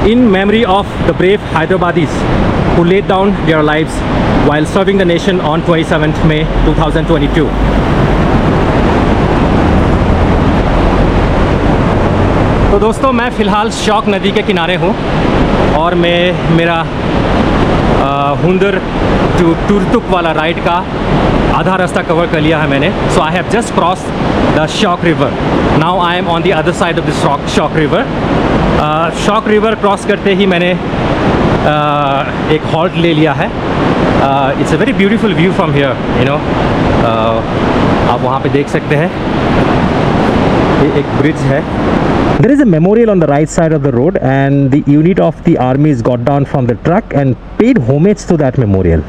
in memory of the brave Hyderabadis who laid down their lives while serving the nation on 27th May 2022. तो दोस्तों, मैं फ़िलहाल शौक नदी के किनारे हूँ और मेरा हुंदर टू तुर्तुक वाला राइड का आधा रास्ता कवर कर लिया है मैंने. So I have just cross the Shyok river. Now I am on the other side of the Shyok river. Shyok river cross करते ही मैंने एक हॉल्ट ले लिया है. It's a very beautiful view from here, you know. आप वहाँ पे देख सकते हैं, ये एक ब्रिज है. There is a memorial on the right side of the road and the unit of the army got down from the truck and paid homage to that memorial.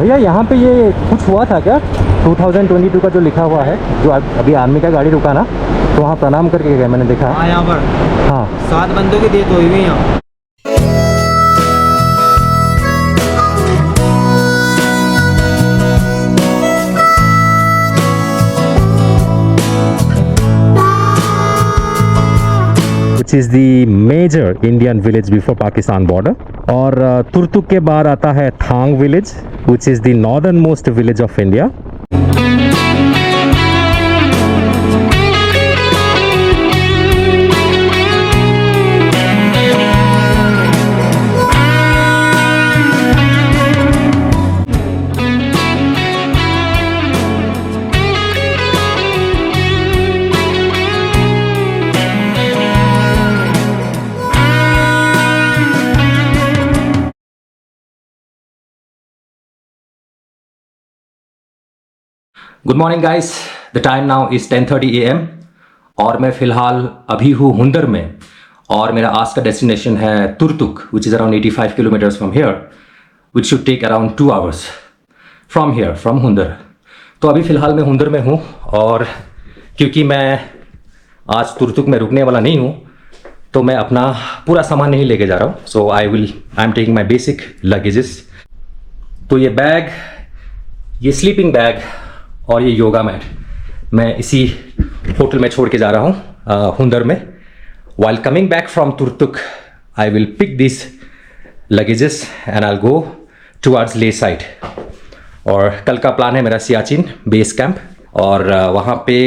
भैया, यहाँ पे ये कुछ हुआ था क्या? 2022 का जो लिखा हुआ है, जो अभी आर्मी का गाड़ी रुका ना, तो वहाँ प्रणाम करके गए, मैंने देखा. हाँ, यहाँ पर हाँ 7 बंदों की डेथ हुई हुई यहाँ. which is the major Indian village before Pakistan border. और तुर्तुक के बाद आता है थांग village, which is the northernmost village of India. Good morning guys, the time now is 10:30 AM और मैं फ़िलहाल अभी हूँ हुंदर में और मेरा आज का डेस्टिनेशन है Turtuk, which is around 85 kilometres from here, which should take around 2 hours from here, from Hunder. तो अभी फ़िलहाल मैं हुंदर में हूँ और क्योंकि मैं आज तुर्तुक में रुकने वाला नहीं हूँ तो मैं अपना पूरा सामान नहीं लेके जा रहा हूँ. So I am taking my basic luggages. तो ये बैग, ये स्लीपिंग बैग और ये योगा मैट मैं इसी होटल में छोड़ के जा रहा हूँ हुंदर में. While coming back from Turtuk I will pick this luggages and I go towards Leh side. और कल का प्लान है मेरा सियाचिन बेस कैंप, और वहाँ पे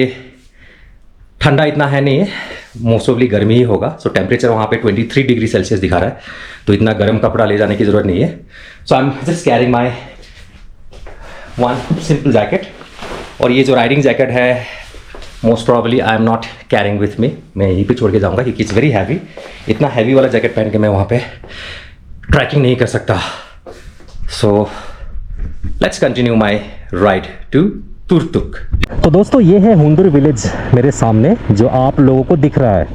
ठंडा इतना है नहीं है, मोस्ट ऑफली गर्मी ही होगा. सो टेम्परेचर वहाँ पे 23 डिग्री सेल्सियस दिखा रहा है, तो इतना गर्म कपड़ा ले जाने की ज़रूरत नहीं है. So I am just carrying my one simple jacket. और ये जो राइडिंग जैकेट है most probably I am not carrying with me, मैं यहीं पे छोड़ के जाऊंगा क्योंकि इट्स वेरी हैवी. इतना हैवी वाला जैकेट पहन के मैं वहाँ पे ट्रैकिंग नहीं कर सकता. So let's continue my ride to Turtuk. तो दोस्तों, ये है हुंदर विलेज मेरे सामने जो आप लोगों को दिख रहा है,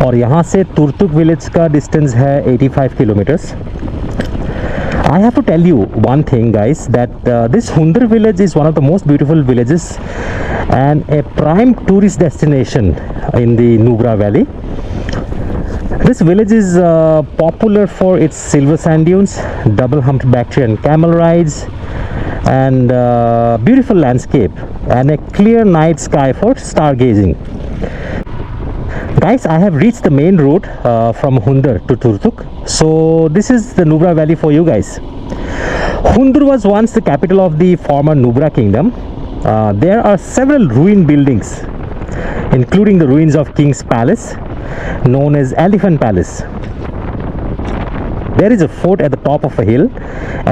और यहाँ से तुर्तुक विलेज का डिस्टेंस है 85 kilometres. I have to tell you one thing guys, that this Hunder village is one of the most beautiful villages and a prime tourist destination in the Nubra Valley. This village is popular for its silver sand dunes, double humped Bactrian camel rides and beautiful landscape and a clear night sky for stargazing. Guys, I have reached the main road from Hunder to Turtuk. So this is the Nubra Valley for you guys. Hunder was once the capital of the former Nubra kingdom. There are several ruined buildings, including the ruins of King's Palace, known as Elephant Palace. There is a fort at the top of a hill,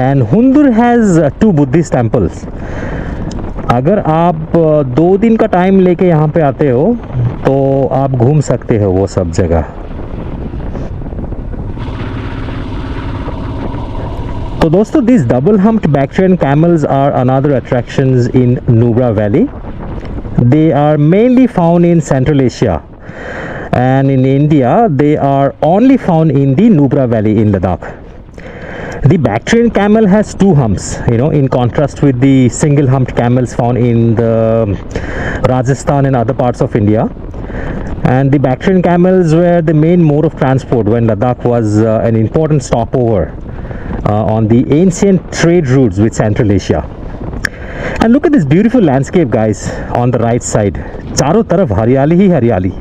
and Hunder has 2 Buddhist temples. अगर आप 2 दिन का time लेके यहाँ पे आते हो तो आप घूम सकते हो वो सब जगह. तो दोस्तों, these double humped Bactrian camels are another attractions in Nubra Valley. They are mainly found in Central Asia, and in India they are only found in the Nubra Valley in Ladakh. The Bactrian camel has 2 humps, you know, in contrast with the single humped camels found in the Rajasthan and other parts of India. And the Bactrian camels were the main mode of transport when Ladakh was an important stopover on the ancient trade routes with Central Asia. And look at this beautiful landscape guys on the right side. चारों तरफ हरियाली ही हरियाली।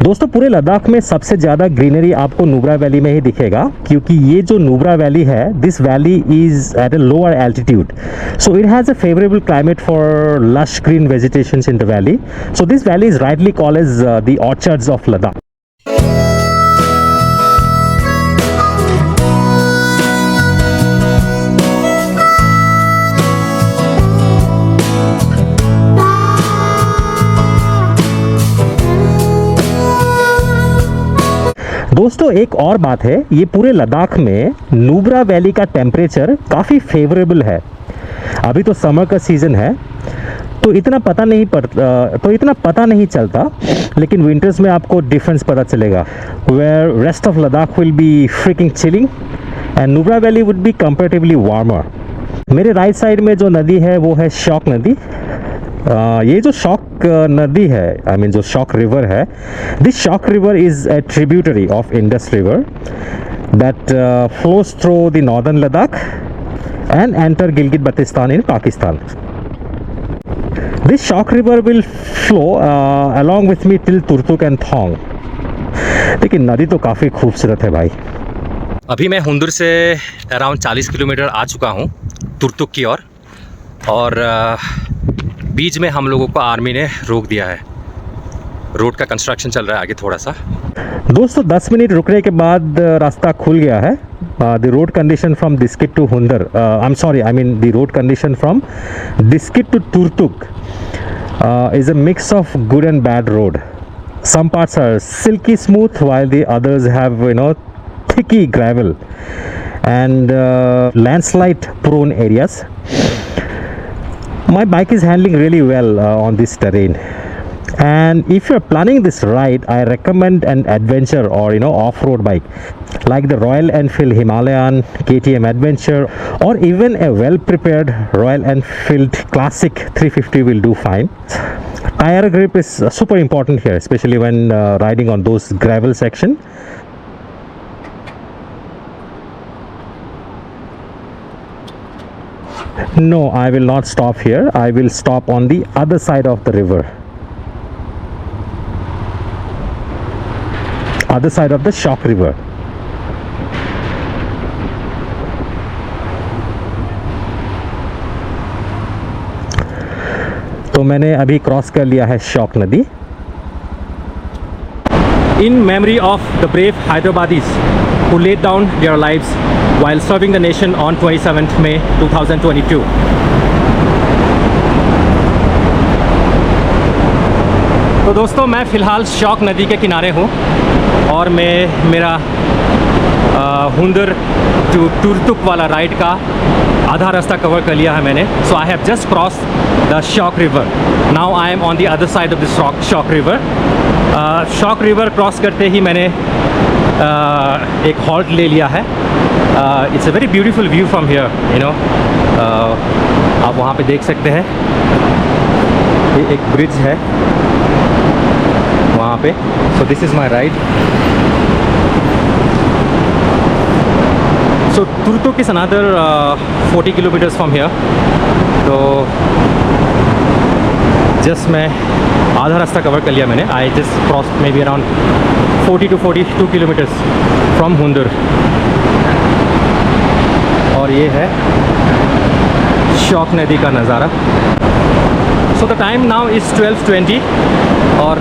दोस्तों पूरे लद्दाख में सबसे ज़्यादा greenery आपको नुब्रा वैली में ही दिखेगा, क्योंकि ये जो नुब्रा वैली है, this valley is at a lower altitude, so it has a favourable climate for lush green vegetations in the valley. So this valley is rightly called as the orchards of Ladakh. दोस्तों एक और बात है, ये पूरे लद्दाख में Nubra valley का temperature काफ़ी फेवरेबल है. अभी तो समर का सीज़न है तो इतना पता नहीं चलता, लेकिन विंटर्स में आपको डिफरेंस पता चलेगा. Where rest of Ladakh will be freaking chilling and Nubra valley would be comparatively warmer. मेरे राइट साइड में जो नदी है वो है शॉक नदी. ये जो शॉक नदी है, आई मीन जो शॉक रिवर है, this Shyok river is a tributary of Indus river that flows through the northern Ladakh and enter Gilgit Baltistan in Pakistan. This Shyok river will flow along with me till Turtuk and Thang. लेकिन नदी तो काफ़ी खूबसूरत है भाई. अभी मैं हुंदुर से अराउंड 40 किलोमीटर आ चुका हूँ तुर्तुक की ओर, और बीच में हम लोगों को आर्मी ने रोक दिया है. रोड का कंस्ट्रक्शन चल रहा है आगे थोड़ा सा. दोस्तों 10 मिनट रुकने के बाद रास्ता खुल गया है. The road condition from Diskit to Hunder, I mean the road condition from Diskit to Turtuk is a mix of good and bad road. Some parts are silky smooth while the others have, you know, thicky gravel and landslide prone areas. My bike is handling really well on this terrain, and if you're planning this ride, I recommend an adventure or, you know, off-road bike like the Royal Enfield Himalayan, KTM Adventure, or even a well-prepared Royal Enfield Classic 350 will do fine. Tire grip is super important here, especially when riding on those gravel section. No, I will not stop here. I will stop on the other side of the river. Other side of the Shock River. तो मैंने अभी cross कर लिया है शॉक नदी. In memory of the brave Hyderabadis who laid down their lives while serving the nation on 27th May 2022. तो दोस्तों मैं फ़िलहाल शॉक नदी के किनारे हूँ, और मैं मेरा हुंदर टू तुर्तुक वाला राइड का आधा रास्ता कवर कर लिया है मैंने. So I have just cross the Shyok river. Now I am on the other side of the Shyok river. Shyok river cross करते ही मैंने एक हॉल्ट ले लिया है. It's a very beautiful view from here, you know. आप वहाँ पे देख सकते हैं, ये एक ब्रिज है वहाँ पे. So this is my ride. So Turtuk is another 40 kilometres from here. तो जस्ट मैं आधा रास्ता कवर कर लिया मैंने. I just cross maybe around 40 to 42 kilometres from Hunder. और ये है शॉक नदी का नज़ारा. So the time now is 12:20, और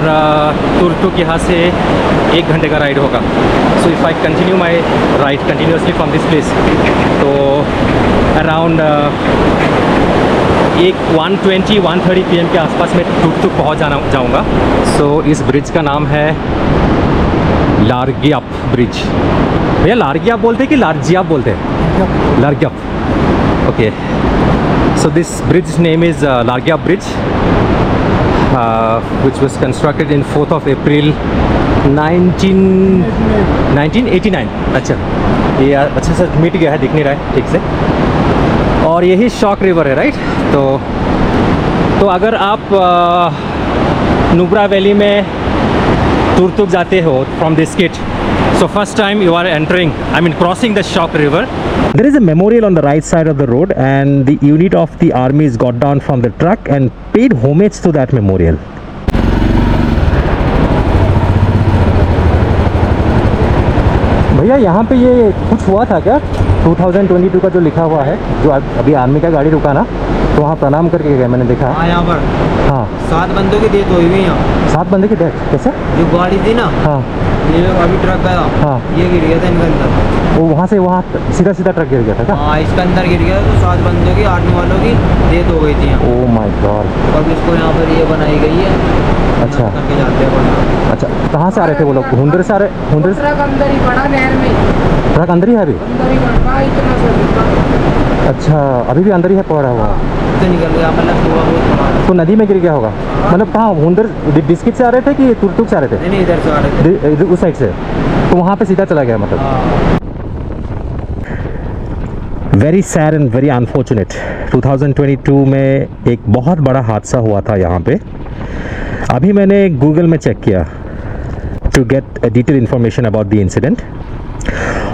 तुर्तुक यहाँ से 1 घंटे का राइड होगा. So if I continue my ride continuously from this place, तो अराउंड 1:20-1:30 PM के आसपास में तुर्तुक पहुँच जाऊँगा. सो इस ब्रिज का नाम है लारगियाप ब्रिज. भैया लारगियाप बोलते हैं कि लारजियाप बोलते हैं? Largiap. Okay. So this bridge name is Largiap bridge, which was constructed in 4th of April 1989. अच्छा, ये अच्छा से मिट गया है, दिख नहीं रहा है ठीक से. और यही शॉक रिवर है, राइट. तो अगर आप नुब्रा वैली में तुर्तुक जाते हो from दिस्किट, So first time you are entering, I mean crossing the Shock River. There is a memorial on the right side of the road, and the unit of the armies got down from the truck and paid homage to that memorial. भैया यहाँ पे ये कुछ हुआ था क्या 2022 का जो लिखा हुआ है, जो अभी आर्मी का गाड़ी रुका ना, तो वहाँ प्रणाम करके गए, मैंने देखा। हाँ यहाँ पर हाँ 7 बंदों की डेथ हुई हुई है यहाँ। 7 बंदे की डेथ कैसे? जो गाड़ी थी ना, हाँ ये लोग अभी ट्रक गया, हाँ। ये गिर गया था इनके अंदर। वो वहाँ से वहाँ सीधा सीधा ट्रक गिर गया था क्या? हाँ इसके अंदर गिर गया तो 7 बंदों की, आर्मी वालों की डेथ हो गई थी यहाँ। Oh my God. अब इसको यहाँ पर ये बनाई गई है। अच्छा। यहाँ करके जाते हैं बढ़िया। अच्छा कहाँ से आ रहे थे वो लोग? हुंदर से आ रहे? हुंदर से? ट्रक अंदर ही पड़ा नहर में, ट्रक अंदर ही है अभी? अंदर ही पड़ा इतना सा। अच्छा अभी भी अंदर ही है पड़ा हुआ? तो निकल गया, मतलब थोड़ा बहुत पड़ा। तो नदी में गिर गया होगा? मतलब कहाँ हुंदर डिस्किट से आ रहे थे कि तुरतुक से आ रहे थे? नहीं इधर से आ रहे थे। उस साइड से, तो वहाँ पे सीधा चला गया मतलब। हाँ। Very sad and very unfortunate. 2022 में एक बहुत बड़ा हादसा हुआ था यहाँ पे। अभी मैंने गूगल में चेक किया to get detail information about the incident.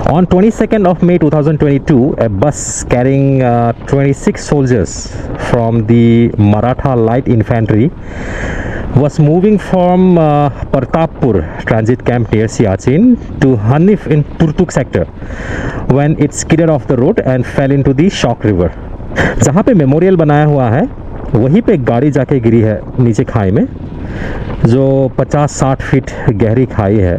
On 22nd of May 2022, a bus carrying 26 soldiers from the Maratha Light Infantry was moving from Pratappur transit camp near Siachen to Hanif in Turtuk sector when it skidded off the road and fell into the Shock River. जहाँ पे memorial बनाया हुआ है वहीं पे गाड़ी जाके गिरी है नीचे खाई में, जो 50-60 फीट गहरी खाई है।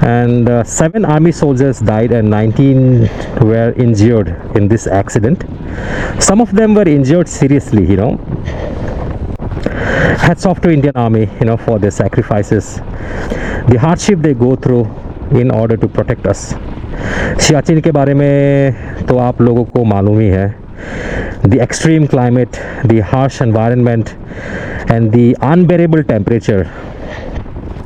And 7 army soldiers died and 19 were injured in this accident. Some of them were injured seriously, you know. Hats off to Indian Army, you know, for their sacrifices, the hardship they go through in order to protect us. Siachen के बारे में तो आप लोगों को मालूम ही है। The extreme climate, the harsh environment and the unbearable temperature,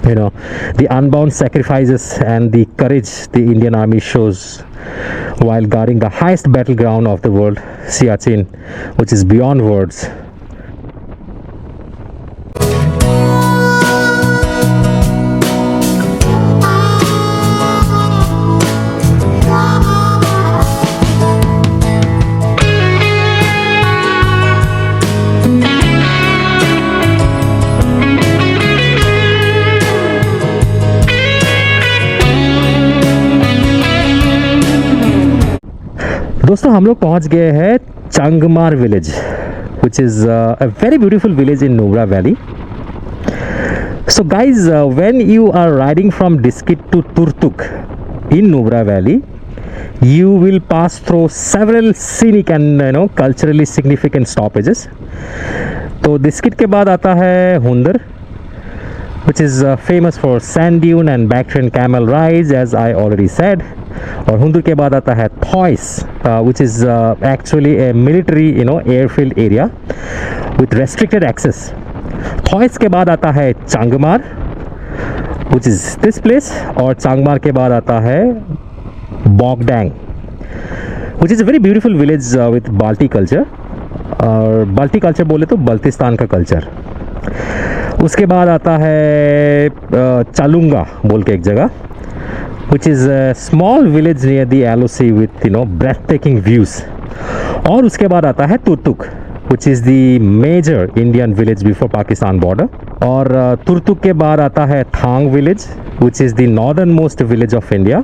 you know, the unbound sacrifices and the courage the Indian Army shows while guarding the highest battleground of the world, Siachen, which is beyond words. दोस्तों हम लोग पहुंच गए हैं चांगमार village, which is a very beautiful village in Nubra Valley. So guys, when you are riding from Diskit to Turtuk in Nubra Valley, you will pass through several scenic and culturally significant stoppages. तो दिस्किट के बाद आता है हुंदर, which is famous for sand dune and Bactrian camel rides, as I already said. और हुंदर के बाद आता है थॉइस, which is actually a military airfield area with restricted access. थॉइस के बाद आता है चांगमार, which is this place. और चांगमार के बाद आता है बॉगडैंग, which is a very beautiful village with बाल्टी कल्चर. और बाल्टी कल्चर बोले तो बल्तिस्तान का कल्चर. उसके बाद आता है चालुंगा बोल के एक जगह, which is a small village near the LOC with breathtaking views. और उसके बाद आता है Turtuk, which is the major Indian village before Pakistan border. और तुर्तुक के बाद आता है थांग village, which is the northernmost village of India.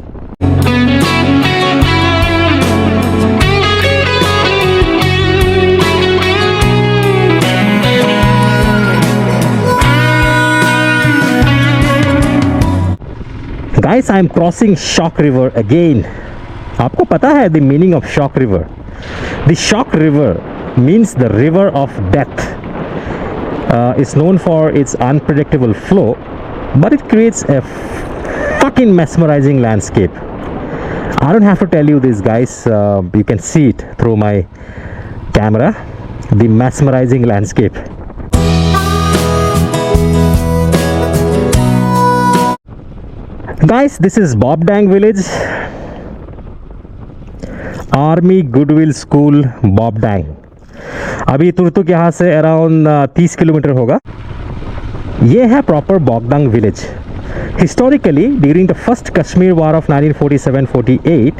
Guys, I am crossing Shock River again. आपको पता है the meaning of Shock River? The Shock River means the river of death. It's known for its unpredictable flow, but it creates a fucking mesmerizing landscape. I don't have to tell you this, guys. You can see it through my camera. The mesmerizing landscape. Guys, this is Bobdang village, Army Goodwill School, Bobdang. अभी तुर्तुक यहाँ से around 30 kilometre होगा. ये है proper Bogdang village. Historically, during the first Kashmir War of 1947-48,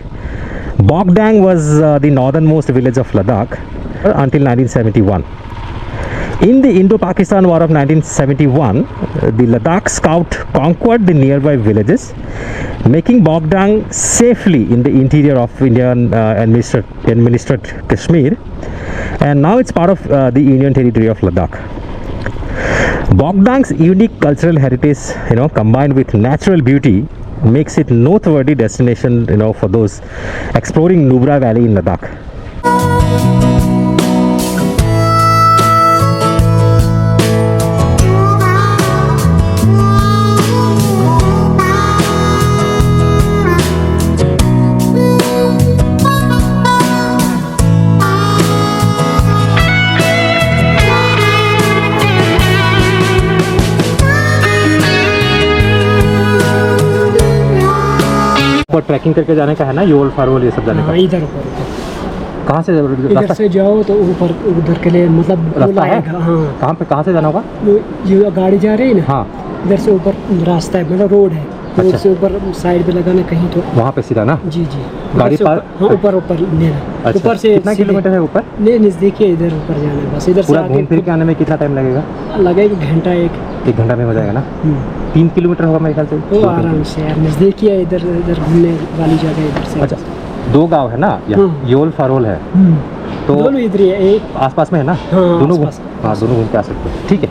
Bogdang was the northernmost village of Ladakh until 1971. In the Indo-Pakistan War of 1971, the Ladakh Scout conquered the nearby villages, making Bogdang safely in the interior of Indian administered Kashmir, and now it's part of the Union territory of Ladakh. Bogdang's unique cultural heritage, combined with natural beauty, makes it noteworthy destination, for those exploring Nubra Valley in Ladakh. ऊपर trekking करके जाने का है ना, योल फारोल ये सब जाने हाँ, का। इधर ऊपर कहाँ से इधर से जाओ तो ऊपर उधर के लिए मतलब रास्ता है? लाएगा, हाँ। कहाँ से जाना होगा? ये गाड़ी जा रही है ना, हाँ, इधर से ऊपर रास्ता है, मतलब रोड है, रोड अच्छा। से ऊपर साइड पे लगाना कहीं तो वहाँ पे सीधा ना? जी जी गाड़ी ऊपर से पार- ऊपर- हाँ, ऊपर लेना, अच्छा, ऊपर से कितना सीधे- किलोमीटर है ऊपर? नहीं नज़दीक है, इधर ऊपर जाना है बस, इधर से पूरा घूम फिर आगे के आने में कितना टाइम लगेगा? लगेगा घंटा एक। 1 घंटा में हो जाएगा ना? 3 किलोमीटर होगा मेरे ख्याल से। वो आराम से यार, नज़दीक ही है, इधर इधर घूमने वाली जगह इधर से। अच्छा, 2 गांव है ना, हाँ। योल फारोल है, तो दोनों इधर ही है, एक आसपास में है ना? हाँ, दोनों आसपास। हाँ, दोनों घूम के आ सकते हैं, ठीक है।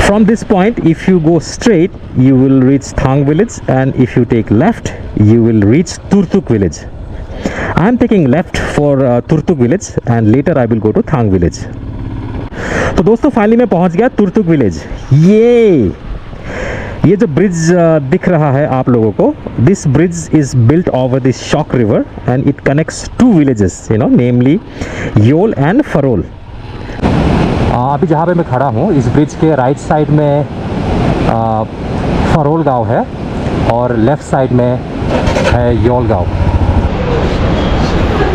From this point, if you go straight, you will reach Thang village, and if you take left, you will reach Turtuk village. I am taking left for Turtuk village, and later I will go to Thang village. तो दोस्तों finally मैं पहुंच गया Turtuk village. ये जो bridge दिख रहा है आप लोगों को, this bridge is built over this Shyok river and it connects 2 villages, namely Yol and Pharol. अभी जहाँ पे मैं खड़ा हूँ, इस ब्रिज के राइट साइड में फरोल गांव है और लेफ्ट साइड में है योल गांव।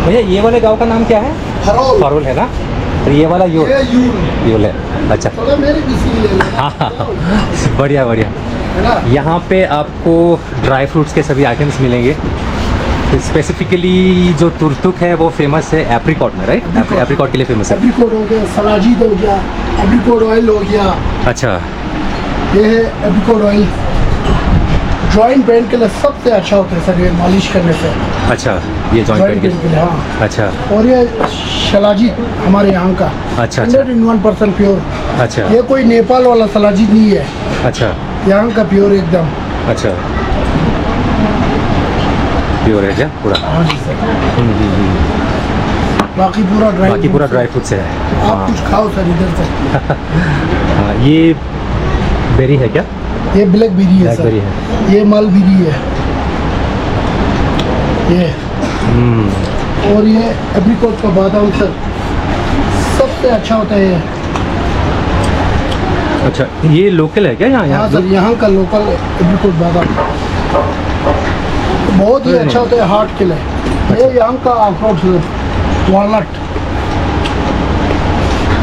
भैया ये वाले गांव का नाम क्या है? फरोल है ना, तो ये वाला योल है। अच्छा, हाँ, बढ़िया बढ़िया। यहाँ पे आपको ड्राई फ्रूट्स के सभी आइटम्स मिलेंगे। स्पेसिफिकली जो तुर्तुक है वो फेमस है एप्रिकॉट में, राइट? एप्रिकॉट के लिए फेमस है। एप्रिकॉट हो गया, सलाजीद हो गया, एप्रिकॉट ऑयल हो गया। अच्छा, ये है एप्रिकॉट ऑयल, जॉइंट पेन के लिए सबसे अच्छा होता है सर, ये मालिश करने से। अच्छा, ये जॉइंट पेन जॉइंट पेन के लिए, हाँ। अच्छा और ये सलाजीद हमारे यहाँ का अच्छा 101% प्योर। अच्छा ये कोई नेपाल वाला सलाजीद नहीं है, अच्छा यहाँ का प्योर एकदम। अच्छा, प्योर है क्या पूरा? हाँ जी सर, बाकी पूरा ड्राई फ्रूट से है। आप कुछ खाओ सर इधर से। हाँ, ये बेरी है क्या? ये ब्लैक बेरी है सर, ब्लैकबेरी है। ये मलबेरी है, ये और ये एप्रिकॉट का बादाम सर सबसे अच्छा होता है ये। अच्छा, ये लोकल है क्या यहाँ? हाँ सर, यहाँ का लोकल एप्रिकॉट बादाम बहुत ही अच्छा होता है हार्ट के लिए। ये यहाँ का अखरोट सर,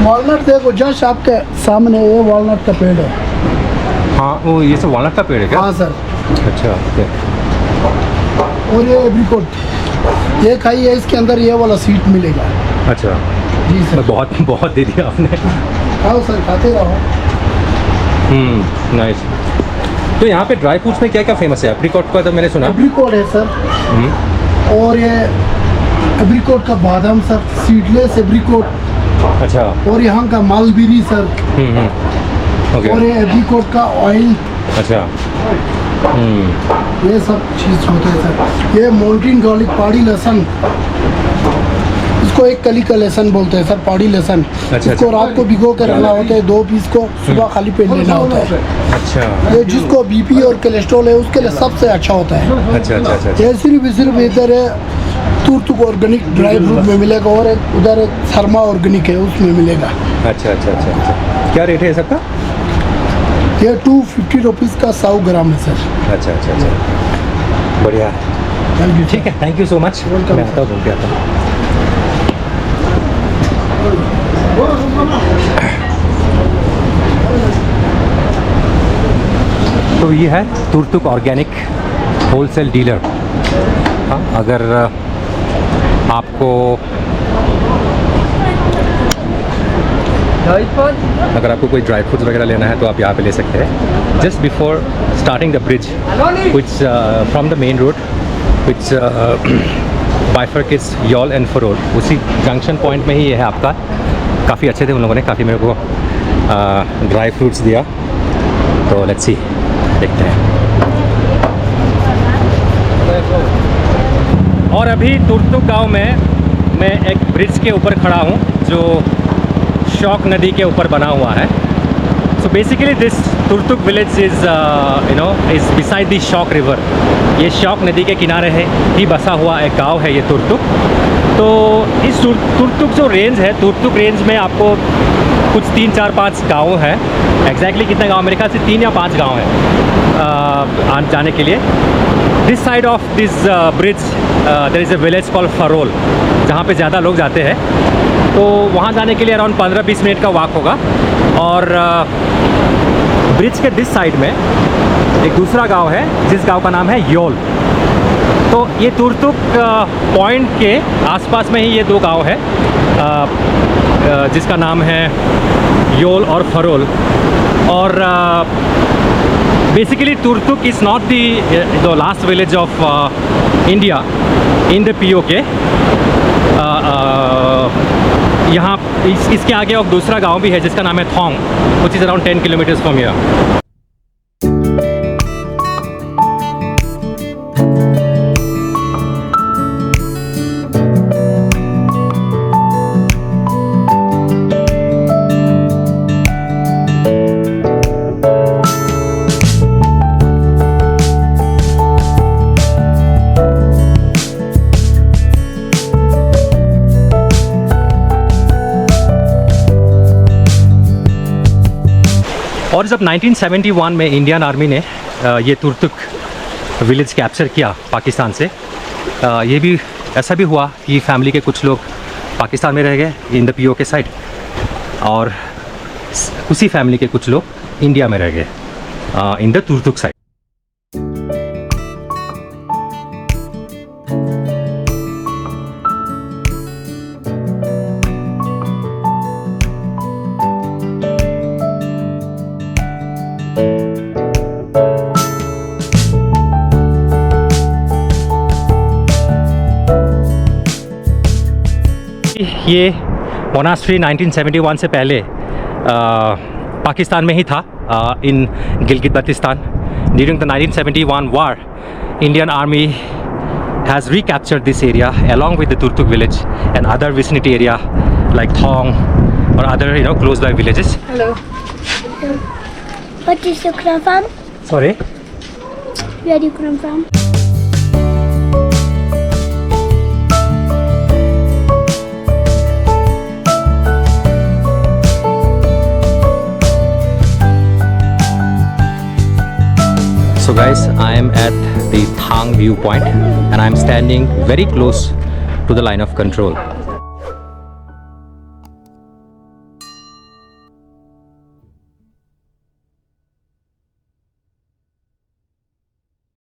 वालनट देखो जस्ट आपके सामने, ये वालनट का पेड़ है। हाँ, वो ये सब वालनट का पेड़ है क्या? हाँ सर, अच्छा, और ये एप्रिकॉट, ये खाइए, इसके अंदर ये वाला सीड मिलेगा। अच्छा जी सर, बहुत बहुत दे दिया आपने। खाओ सर, खाते रहो। नाइस। तो यहाँ पे ड्राई फ्रूट्स में क्या क्या फेमस है? एप्रिकॉट का तो मैंने सुना। एप्रिकॉट है सर, और ये एप्रिकॉट का बादाम सर, सीडलेस एप्रिकॉट। अच्छा, और यहाँ का मालबेरी सर, ओके। और ये एप्रिकॉट का ऑयल। अच्छा, ये सब चीज़ होते हैं सर। ये माउंटेन गार्लिक, पहाड़ी लहसुन, इसको एक कली का लहसुन बोलते हैं सर, पहाड़ी लहसुन। अच्छा, इसको रात को भिगो कर रखना होता है, 2 पीस को सुबह खाली पेट लेना होता है। अच्छा ये जिसको बीपी और कोलेस्ट्रॉल है उसके लिए सबसे अच्छा होता है। अच्छा अच्छा अच्छा ये सिर्फ इधर है तुर्तुक ऑर्गेनिक ड्राई फ्रूट में मिलेगा, और एक उधर एक शर्मा ऑर्गेनिक है उसमें मिलेगा। अच्छा अच्छा अच्छा अच्छा। क्या रेट है सबका? ये 250 रुपीज़ का 100 ग्राम है सर। अच्छा अच्छा अच्छा, बढ़िया। थैंक यू ठीक है, thank you so much. Welcome, मैं आता हूँ, बोल के आता हूँ। तो ये है तुर्तुक ऑर्गेनिक होलसेल डीलर। हाँ, अगर आपको कोई ड्राई फ्रूट्स वगैरह लेना है तो आप यहाँ पे ले सकते हैं। Just before starting the bridge which from the main road which bifurcates Yol and Pharol, उसी जंक्शन पॉइंट में ही ये है आपका। काफ़ी अच्छे थे उन लोगों ने, काफ़ी मेरे को ड्राई फ्रूट्स दिया। तो लेट्स सी, देखते हैं। और अभी तुर्तुक गांव में मैं एक ब्रिज के ऊपर खड़ा हूँ जो शौक नदी के ऊपर बना हुआ है। So basically this Turtuk village is is beside the शौक रिवर। ये शौक नदी के किनारे है ही बसा हुआ एक गांव है ये तुर्तुक। तो इस तुर्तुक जो रेंज है, तुर्तुक रेंज में आपको कुछ 3, 4, 5 गाँव है। एग्जैक्टली कितने गांव, मेरे ख्याल से 3 या 5 गांव हैं आने जाने के लिए। This side of this bridge there is a village called Pharol, जहाँ पे ज़्यादा लोग जाते हैं। तो वहाँ जाने के लिए अराउंड 15-20 मिनट का वॉक होगा। और ब्रिज के दिस साइड में एक दूसरा गांव है जिस गांव का नाम है योल। तो ये तुर्तुक पॉइंट के आसपास में ही ये 2 गांव है जिसका नाम है योल और फरोल। और basically Turtuk is not the last village of India in the POK। यहाँ इसके आगे और दूसरा गांव भी है जिसका नाम है Thang, which is around 10 kilometres from here. और जब 1971 में इंडियन आर्मी ने ये तुर्तुक विलेज कैप्चर किया पाकिस्तान से, ये भी ऐसा भी हुआ कि फैमिली के कुछ लोग पाकिस्तान में रह गए इन द POK साइड, और उसी फैमिली के कुछ लोग इंडिया में रह गए इन द तुर्तुक साइड। ये मोनास्ट्री 1971 से पहले पाकिस्तान में ही था, in Gilgit Baltistan. During the 1971 war, Indian Army has recaptured this area along with the Turtuk village and other vicinity area like Thong or other close by villages. Hello. What is you come from? Sorry. Where do you come from? So guys, I am at the Thang viewpoint and I am standing very close to the line of control.